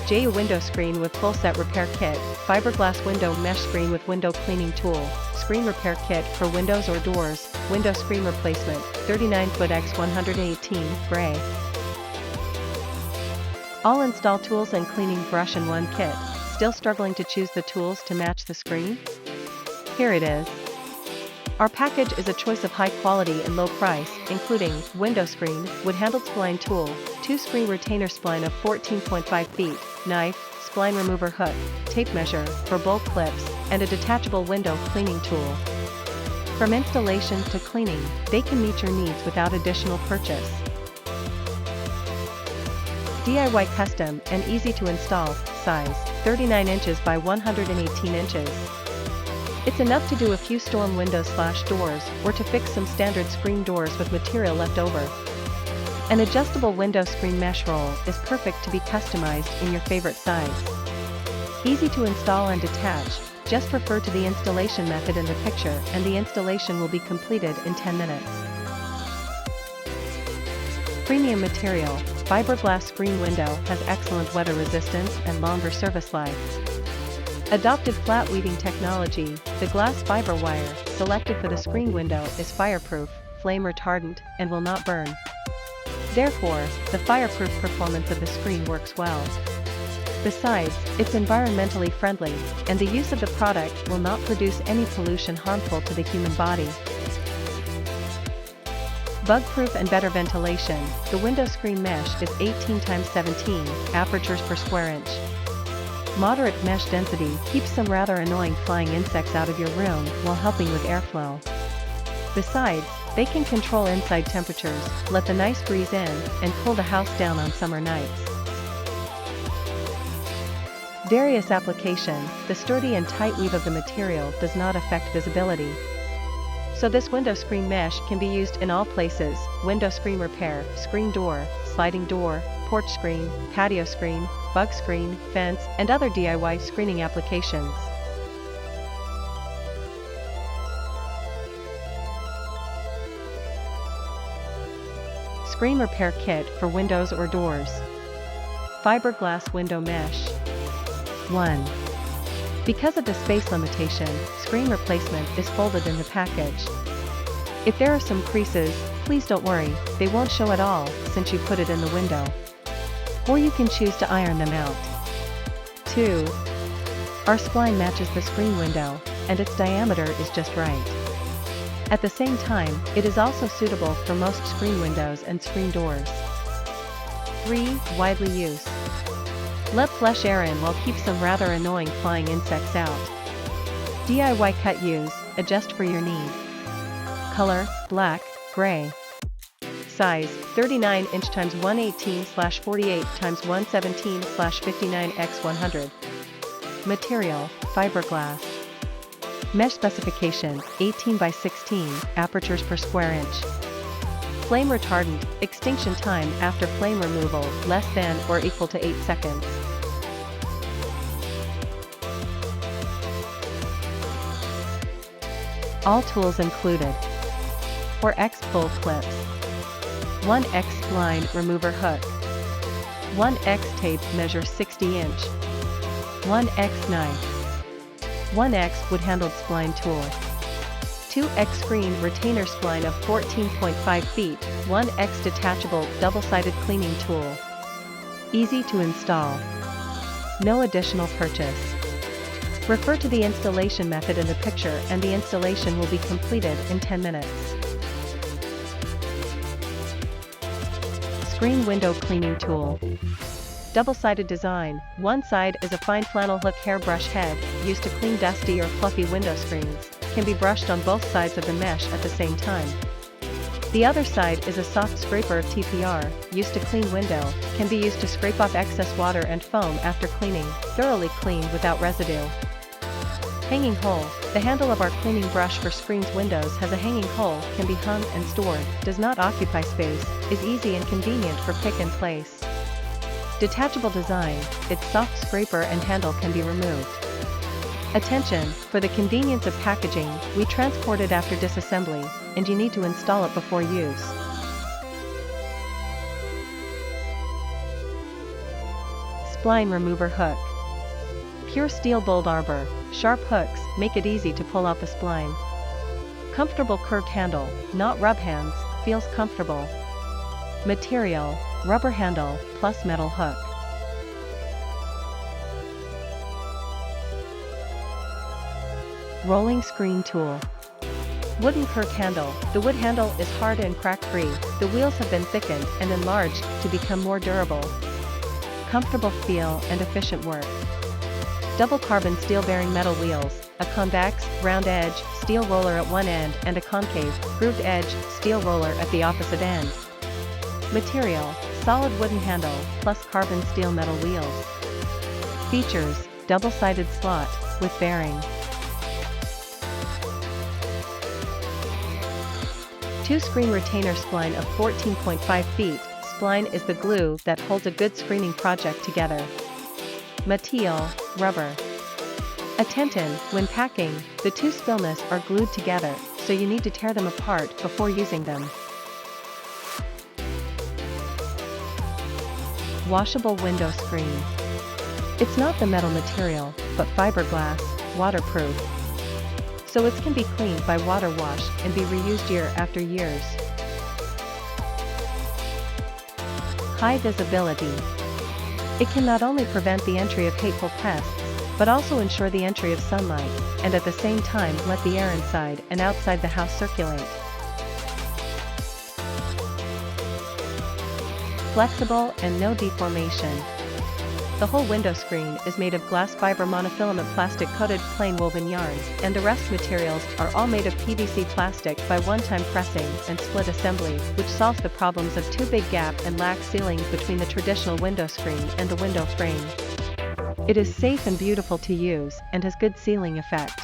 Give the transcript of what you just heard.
Jeyew window screen with full set repair kit, fiberglass window mesh screen with window cleaning tool, screen repair kit for windows or doors, window screen replacement, 39-foot x 118, gray. All install tools and cleaning brush in one kit. Still struggling to choose the tools to match the screen? Here it is. Our package is a choice of high quality and low price, including window screen, wood-handled spline tool, 2 screen retainer spline of 14.5 feet, knife, spline remover hook, tape measure for bolt clips, and a detachable window cleaning tool. From installation to cleaning, they can meet your needs without additional purchase. DIY custom and easy to install, size 39 inches by 118 inches. It's enough to do a few storm windows/doors or to fix some standard screen doors with material left over. An adjustable window screen mesh roll is perfect to be customized in your favorite size. Easy to install and detach, just refer to the installation method in the picture and the installation will be completed in 10 minutes. Premium material, fiberglass screen window has excellent weather resistance and longer service life. Adopted flat weaving technology, the glass fiber wire selected for the screen window is fireproof, flame retardant, and will not burn. Therefore, the fireproof performance of the screen works well. Besides, it's environmentally friendly, and the use of the product will not produce any pollution harmful to the human body. Bug-proof and better ventilation, the window screen mesh is 18 x 17 apertures per square inch. Moderate mesh density keeps some rather annoying flying insects out of your room while helping with airflow. Besides, they can control inside temperatures, let the nice breeze in, and cool the house down on summer nights. Various application, the sturdy and tight weave of the material does not affect visibility. So this window screen mesh can be used in all places: window screen repair, screen door, sliding door, porch screen, patio screen, bug screen, fence, and other DIY screening applications. Screen repair kit for windows or doors. Fiberglass window mesh. 1. Because of the space limitation, screen replacement is folded in the package. If there are some creases, please don't worry, they won't show at all since you put it in the window. Or you can choose to iron them out. 2. Our spline matches the screen window, and its diameter is just right. At the same time, it is also suitable for most screen windows and screen doors. 3. Widely used. Let flesh air in while keep some rather annoying flying insects out. DIY cut use, adjust for your need. Color, black, gray. Size, 39 inch x 118/48 x 117/59 x 100. Material, fiberglass. Mesh specification, 18 by 16, apertures per square inch. Flame retardant, extinction time after flame removal, less than or equal to 8 seconds. All tools included. 4x pull clips. 1x spline remover hook. 1x tape measure 60 inch. 1x knife. 1x wood-handled spline tool. 2x screen retainer spline of 14.5 feet, 1x detachable double-sided cleaning tool. Easy to install. No additional purchase. Refer to the installation method in the picture and the installation will be completed in 10 minutes. Screen window cleaning tool. Double-sided design, one side is a fine flannel hook hairbrush head, used to clean dusty or fluffy window screens, can be brushed on both sides of the mesh at the same time. The other side is a soft scraper of TPR, used to clean window, can be used to scrape off excess water and foam after cleaning, thoroughly clean without residue. Hanging hole, the handle of our cleaning brush for screens windows has a hanging hole, can be hung and stored, does not occupy space, is easy and convenient for pick and place. Detachable design, its soft scraper and handle can be removed. Attention, for the convenience of packaging, we transport it after disassembly, and you need to install it before use. Spline remover hook. Pure steel bold arbor, sharp hooks make it easy to pull out the spline. Comfortable curved handle, not rub hands, feels comfortable. Material, rubber handle plus metal hook. Rolling screen tool. Wooden kerf handle. The wood handle is hard and crack-free. The wheels have been thickened and enlarged to become more durable. Comfortable feel and efficient work. Double carbon steel bearing metal wheels, a convex, round edge, steel roller at one end and a concave, grooved edge, steel roller at the opposite end. Material, solid wooden handle, plus carbon steel metal wheels. Features, double-sided slot, with bearing. 2-screen retainer spline of 14.5 feet. Spline is the glue that holds a good screening project together. Material, rubber. Attention, when packing, the two spillness are glued together, so you need to tear them apart before using them. Washable window screen. It's not the metal material, but fiberglass, waterproof. So it can be cleaned by water wash and be reused year after years. High visibility. It can not only prevent the entry of hateful pests, but also ensure the entry of sunlight, and at the same time let the air inside and outside the house circulate. Flexible and no deformation. The whole window screen is made of glass fiber monofilament plastic coated plain woven yarns, and the rest materials are all made of PVC plastic by one-time pressing and split assembly, which solves the problems of too big gap and lax ceilings between the traditional window screen and the window frame. It is safe and beautiful to use and has good sealing effect.